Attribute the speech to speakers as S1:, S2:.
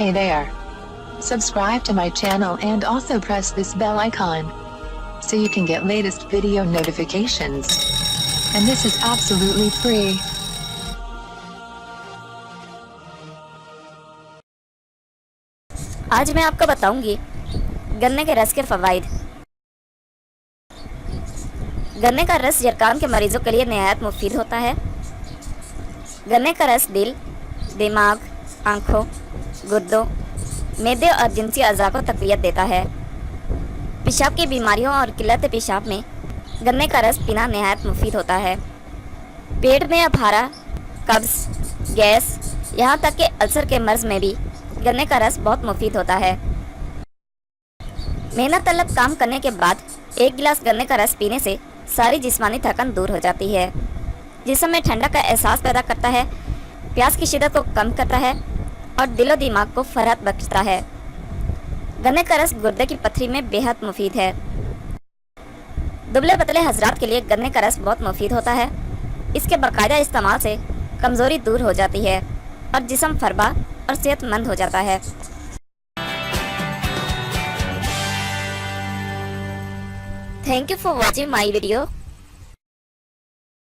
S1: Hey there. Subscribe to my channel and also press this bell icon so you can get latest video notifications. And this is absolutely free.
S2: आज मैं आपको बताऊंगी गन्ने के रस के फ़वाइद। गन्ने का रस यरकान के मरीजों के लिए निहायत मुफीद होता है। गन्ने का रस दिल, दिमाग, आँखों, गुर्दों, मैदे और जिनसी अज़ा को तक़वियत देता है। पेशाब की बीमारियों और किल्लत पेशाब में गन्ने का रस पीना निहायत मुफीद होता है। पेट में अफारा, कब्ज़, गैस, यहाँ तक कि अल्सर के मर्ज़ में भी गन्ने का रस बहुत मुफीद होता है। मेहनत तलब काम करने के बाद 1 गिलास गन्ने का रस पीने से सारी जिस्मानी थकान दूर हो जाती है। जिस्म में ठंडक का एहसास पैदा करता है, प्यास की शिद्दत को कम करता है और दिलो दिमाग को फराहत बख्शता है। गन्ने का रस गुर्दे की पथरी में बेहद मुफीद है। दुबले पतले हजरात के लिए गन्ने का रस बहुत मुफीद होता है। इसके बाकायदा इस्तेमाल से कमज़ोरी दूर हो जाती है और जिस्म फरबा और सेहतमंद हो जाता है। Thank you for watching my video.